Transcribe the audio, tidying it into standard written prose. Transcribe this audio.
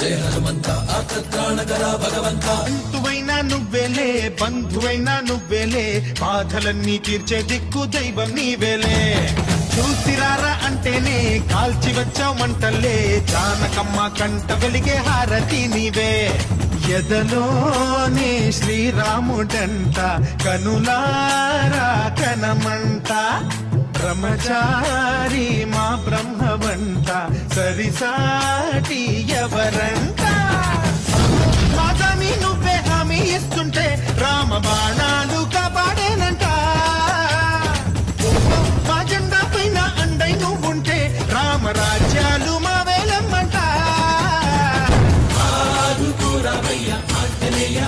జయ హనుమంత ఆత్రాణకర భగవంత. బంధువైనా నువ్వేలే బంధువైనా నువ్వేలే బాధలన్నీ తీర్చే దిక్కు దైవం నీవేలే. చూసిరారా అంటేనే కాల్చి వచ్చావు మంటల్లే జానకమ్మ కంట వెలిగే హారతి నీవే. ఎదలోనే శ్రీరాముడంట కనులారా కనమంట బ్రహ్మచారి మా బ్రహ్మవంట సరిసాటి ఎవరంట. మాదామి నువ్వే హామీ ఇస్తుంటే రామ బాణాలు కాపాడేనంట. మా జెండా పైన అండై నువ్వుంటే రామరాజ్యాలు మా వేలమ్మంట. ఆదుకోరావయ్య ఆంజనేయ